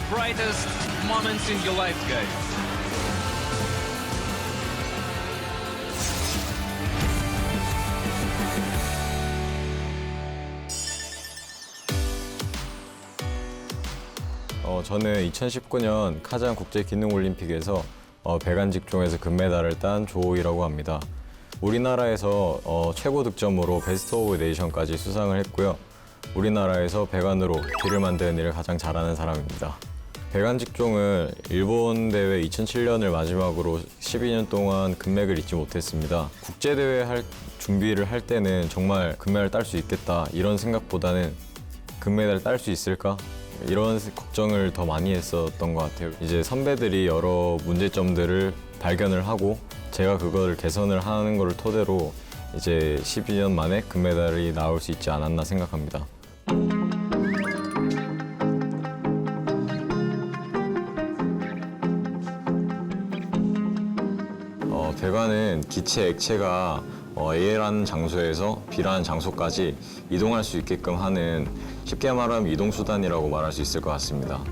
brightest moments in your life, guys. 저는 2019년 카잔 국제기능올림픽에서 배관 직종에서 금메달을 딴 조호이라고 합니다. 우리나라에서 최고 득점으로 베스트 오브 네이션까지 수상을 했고요. 우리나라에서 배관으로 길을 만드는 일을 가장 잘하는 사람입니다. 배관 직종을 일본 대회 2007년을 마지막으로 12년 동안 금맥을 잊지 못했습니다. 국제대회 준비를 할 때는 정말 금메달 딸 수 있겠다 이런 생각보다는 금메달 딸 수 있을까? 이런 걱정을 더 많이 했었던 것 같아요. 이제 선배들이 여러 문제점들을 발견을 하고 제가 그거를 개선을 하는 거를 토대로 이제 12년 만에 금메달이 나올 수 있지 않았나 생각합니다. 배관은 기체 액체가 A라는 장소에서 B라는 장소까지 이동할 수 있게끔 하는, 쉽게 말하면 이동수단이라고 말할 수 있을 것 같습니다.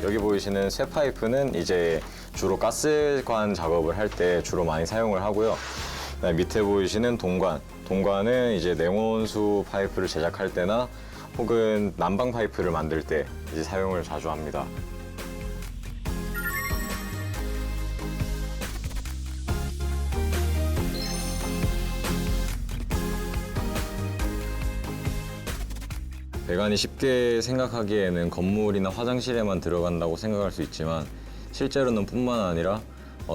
여기 보이시는 쇠파이프는 이제 주로 가스관 작업을 할 때 주로 많이 사용을 하고요. 밑에 보이시는 동관은 이제 냉온수 파이프를 제작할 때나 혹은 난방 파이프를 만들 때 이제 사용을 자주 합니다. 배관이 쉽게 생각하기에는 건물이나 화장실에만 들어간다고 생각할 수 있지만 실제로는 뿐만 아니라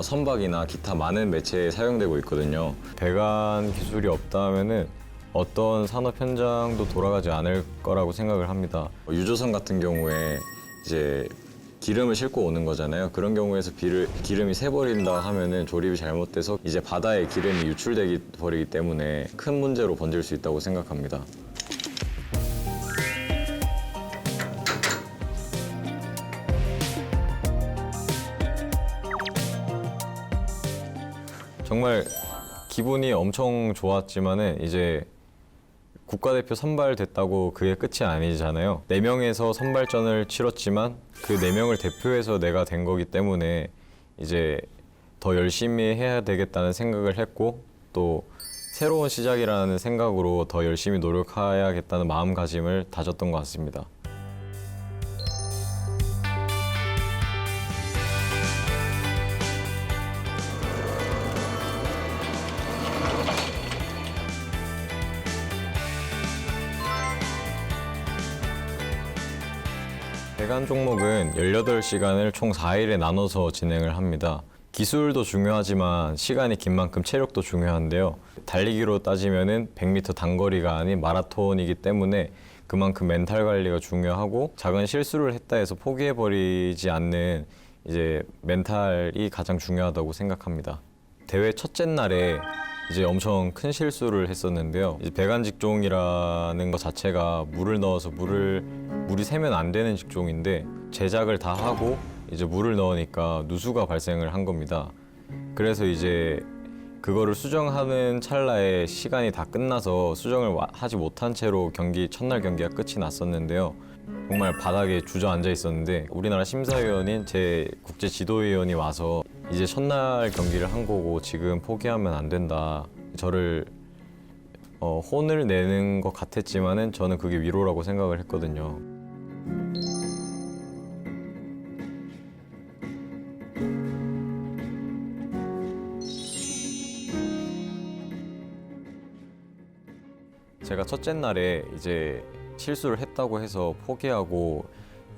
선박이나 기타 많은 매체에 사용되고 있거든요. 배관 기술이 없다면은 어떤 산업 현장도 돌아가지 않을 거라고 생각을 합니다. 유조선 같은 경우에 이제 기름을 싣고 오는 거잖아요. 그런 경우에서 기름이 새버린다 하면은 조립이 잘못돼서 이제 바다에 기름이 유출되기 버리기 때문에 큰 문제로 번질 수 있다고 생각합니다. 정말 기분이 엄청 좋았지만은 이제 국가대표 선발됐다고 그게 끝이 아니잖아요. 4명에서 선발전을 치렀지만 그 4명을 대표해서 내가 된 거기 때문에 이제 더 열심히 해야 되겠다는 생각을 했고 또 새로운 시작이라는 생각으로 더 열심히 노력해야겠다는 마음가짐을 다졌던 것 같습니다. 배관 종목은 18시간을 총 4일에 나눠서 진행을 합니다. 기술도 중요하지만 시간이 긴 만큼 체력도 중요한데요. 달리기로 따지면은 100m 단거리가 아닌 마라톤이기 때문에 그만큼 멘탈 관리가 중요하고 작은 실수를 했다 해서 포기해버리지 않는 이제 멘탈이 가장 중요하다고 생각합니다. 대회 첫째 날에 이제 엄청 큰 실수를 했었는데요. 이제 배관 직종이라는 것 자체가 물을 넣어서 물이 새면 안 되는 직종인데 제작을 다 하고 이제 물을 넣으니까 누수가 발생을 한 겁니다. 그래서 이제 그거를 수정하는 찰나에 시간이 다 끝나서 수정을 하지 못한 채로 첫날 경기가 끝이 났었는데요. 정말 바닥에 주저앉아 있었는데 우리나라 심사위원인 제 국제 지도위원이 와서 이제 첫날 경기를 한 거고 지금 포기하면 안 된다. 저를 혼을 내는 것 같았지만은 저는 그게 위로라고 생각을 했거든요. 제가 첫째 날에 이제 실수를 했다고 해서 포기하고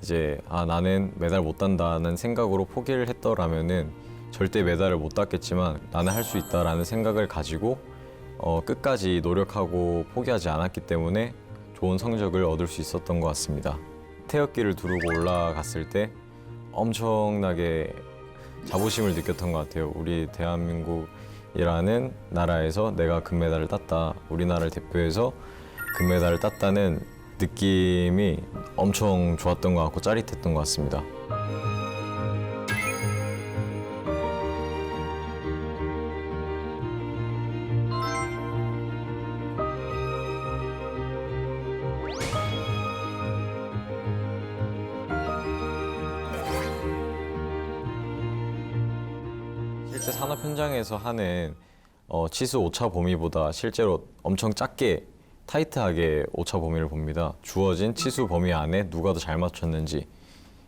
이제 나는 메달 못 딴다는 생각으로 포기를 했더라면은 절대 메달을 못 땄겠지만 나는 할 수 있다라는 생각을 가지고 끝까지 노력하고 포기하지 않았기 때문에 좋은 성적을 얻을 수 있었던 것 같습니다. 태극기를 두르고 올라갔을 때 엄청나게 자부심을 느꼈던 것 같아요. 우리 대한민국이라는 나라에서 내가 금메달을 땄다, 우리나라를 대표해서 금메달을 땄다는 느낌이 엄청 좋았던 것 같고 짜릿했던 것 같습니다. 실제 산업 현장에서 하는 치수 오차 범위보다 실제로 엄청 작게 타이트하게 오차 범위를 봅니다. 주어진 치수 범위 안에 누가 더 잘 맞췄는지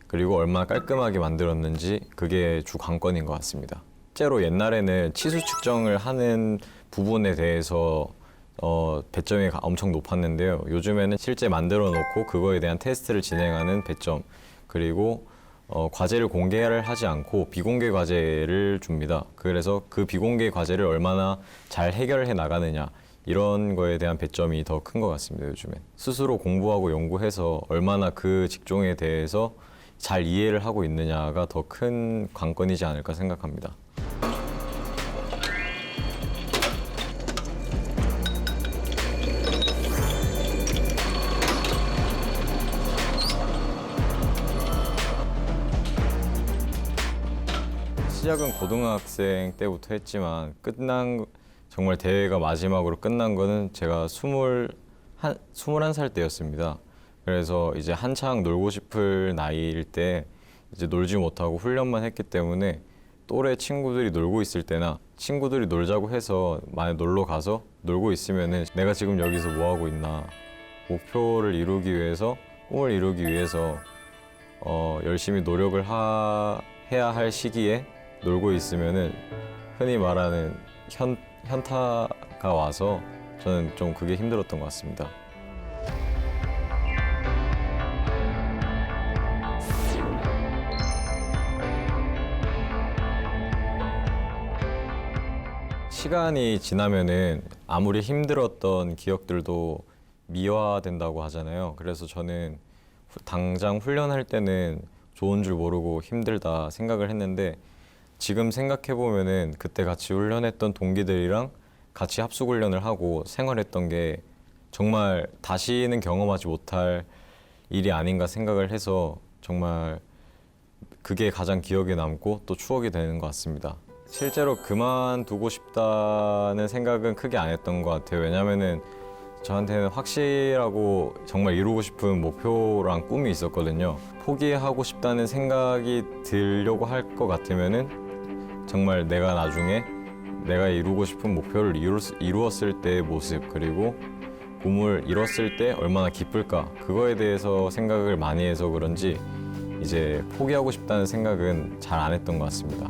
그리고 얼마나 깔끔하게 만들었는지 그게 주 관건인 것 같습니다. 실제로 옛날에는 치수 측정을 하는 부분에 대해서 배점이 엄청 높았는데요. 요즘에는 실제 만들어 놓고 그거에 대한 테스트를 진행하는 배점 그리고 과제를 공개를 하지 않고 비공개 과제를 줍니다. 그래서 그 비공개 과제를 얼마나 잘 해결해 나가느냐 이런 거에 대한 배점이 더 큰 것 같습니다. 요즘엔 스스로 공부하고 연구해서 얼마나 그 직종에 대해서 잘 이해를 하고 있느냐가 더 큰 관건이지 않을까 생각합니다. 시작은 고등학생 때부터 했지만 정말 대회가 마지막으로 끝난 거는 제가 21살 때였습니다. 그래서 이제 한창 놀고 싶을 나이일 때 이제 놀지 못하고 훈련만 했기 때문에 또래 친구들이 놀고 있을 때나 친구들이 놀자고 해서 만약 놀러 가서 놀고 있으면은 내가 지금 여기서 뭐 하고 있나 목표를 이루기 위해서 꿈을 이루기 위해서 열심히 노력을 해야 할 시기에 놀고 있으면은 흔히 말하는 현타가 와서 저는 좀 그게 힘들었던 것 같습니다. 시간이 지나면은 아무리 힘들었던 기억들도 미화된다고 하잖아요. 그래서 저는 당장 훈련할 때는 좋은 줄 모르고 힘들다 생각을 했는데 지금 생각해 보면은 그때 같이 훈련했던 동기들이랑 같이 합숙 훈련을 하고 생활했던 게 정말 다시는 경험하지 못할 일이 아닌가 생각을 해서 정말 그게 가장 기억에 남고 또 추억이 되는 것 같습니다. 실제로 그만두고 싶다는 생각은 크게 안 했던 것 같아요. 왜냐면은 저한테는 확실하고 정말 이루고 싶은 목표랑 꿈이 있었거든요. 포기하고 싶다는 생각이 들려고 할 것 같으면은 정말 내가 나중에 내가 이루고 싶은 목표를 이루었을 때의 모습 그리고 꿈을 이뤘을 때 얼마나 기쁠까 그거에 대해서 생각을 많이 해서 그런지 이제 포기하고 싶다는 생각은 잘 안 했던 것 같습니다.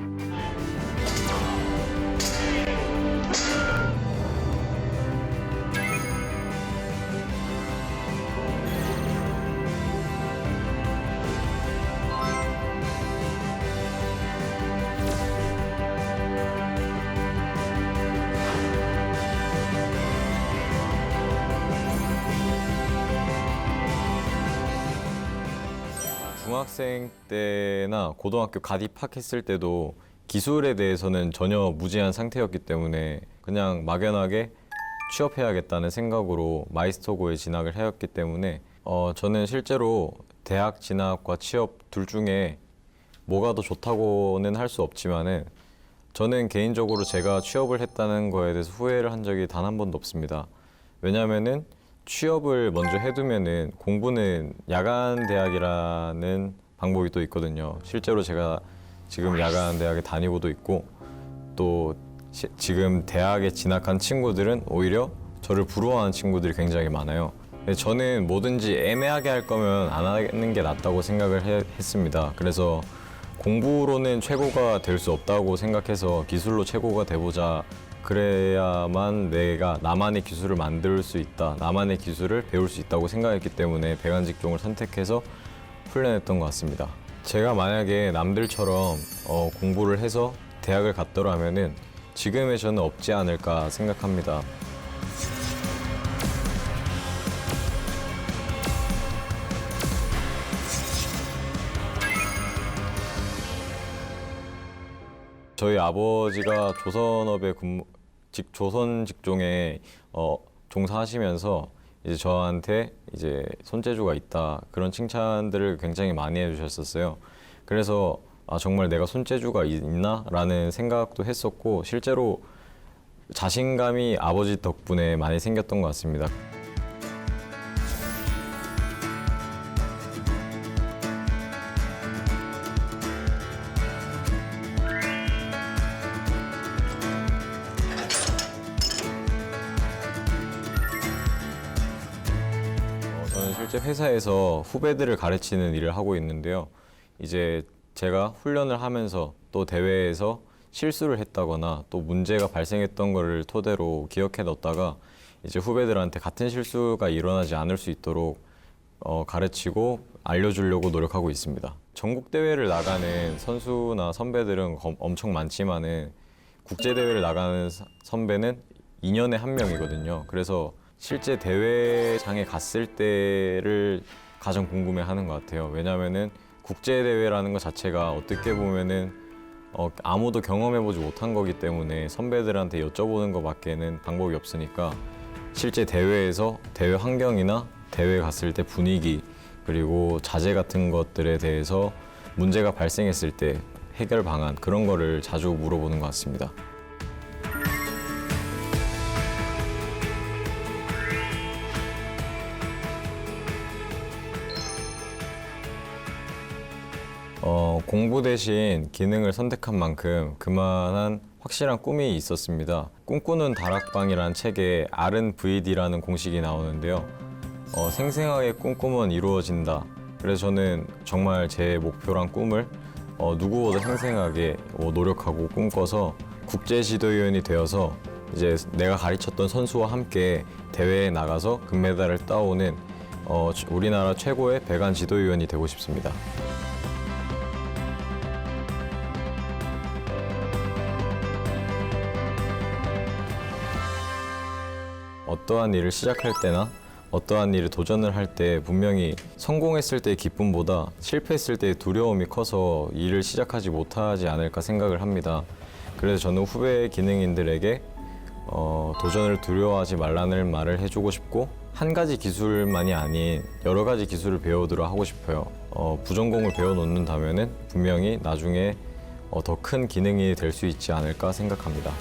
중학생 때나 고등학교 갓 입학했을 때도 기술에 대해서는 전혀 무지한 상태였기 때문에 그냥 막연하게 취업해야겠다는 생각으로 마이스터고에 진학을 하였기 때문에 저는 실제로 대학 진학과 취업 둘 중에 뭐가 더 좋다고는 할 수 없지만은 저는 개인적으로 제가 취업을 했다는 거에 대해서 후회를 한 적이 단 한 번도 없습니다. 왜냐면은 취업을 먼저 해두면은 공부는 야간 대학이라는 방법이 또 있거든요. 실제로 제가 지금 야간 대학에 다니고도 있고 또 지금 대학에 진학한 친구들은 오히려 저를 부러워하는 친구들이 굉장히 많아요. 근데 저는 뭐든지 애매하게 할 거면 안 하는 게 낫다고 생각을 했습니다. 그래서 공부로는 최고가 될 수 없다고 생각해서 기술로 최고가 돼보자. 그래야만 내가 나만의 기술을 만들 수 있다, 나만의 기술을 배울 수 있다고 생각했기 때문에 배관직종을 선택해서 훈련했던 것 같습니다. 제가 만약에 남들처럼 공부를 해서 대학을 갔더라면은 지금의 저는 없지 않을까 생각합니다. 저희 아버지가 조선업에 조선 직종에 종사하시면서 이제 저한테 이제 손재주가 있다 그런 칭찬들을 굉장히 많이 해주셨었어요. 그래서 정말 내가 손재주가 있나라는 생각도 했었고 실제로 자신감이 아버지 덕분에 많이 생겼던 것 같습니다. 현재 회사에서 후배들을 가르치는 일을 하고 있는데요. 이제 제가 훈련을 하면서 또 대회에서 실수를 했다거나 또 문제가 발생했던 거를 토대로 기억해 뒀다가 이제 후배들한테 같은 실수가 일어나지 않을 수 있도록 가르치고 알려주려고 노력하고 있습니다. 전국 대회를 나가는 선수나 선배들은 엄청 많지만은 국제 대회를 나가는 선배는 2년에 한 명이거든요. 그래서 실제 대회장에 갔을 때를 가장 궁금해하는 것 같아요. 왜냐하면은 국제 대회라는 것 자체가 어떻게 보면은 아무도 경험해보지 못한 거기 때문에 선배들한테 여쭤보는 것밖에는 방법이 없으니까 실제 대회에서 대회 환경이나 대회 갔을 때 분위기 그리고 자재 같은 것들에 대해서 문제가 발생했을 때 해결 방안 그런 거를 자주 물어보는 것 같습니다. 공부 대신 기능을 선택한 만큼 그만한 확실한 꿈이 있었습니다. 꿈꾸는 다락방이라는 책에 RNVD라는 공식이 나오는데요. 생생하게 꿈꾸면 이루어진다. 그래서 저는 정말 제 목표랑 꿈을 누구보다 생생하게 노력하고 꿈꿔서 국제 지도위원이 되어서 이제 내가 가르쳤던 선수와 함께 대회에 나가서 금메달을 따오는 우리나라 최고의 배관 지도위원이 되고 싶습니다. 어떠한 일을 시작할 때나 어떠한 일에 도전을 할 때 분명히 성공했을 때의 기쁨보다 실패했을 때의 두려움이 커서 일을 시작하지 못하지 않을까 생각을 합니다. 그래서 저는 후배 기능인들에게 도전을 두려워하지 말라는 말을 해주고 싶고 한 가지 기술만이 아닌 여러 가지 기술을 배우도록 하고 싶어요. 부전공을 배워놓는다면 분명히 나중에 더 큰 기능이 될 수 있지 않을까 생각합니다.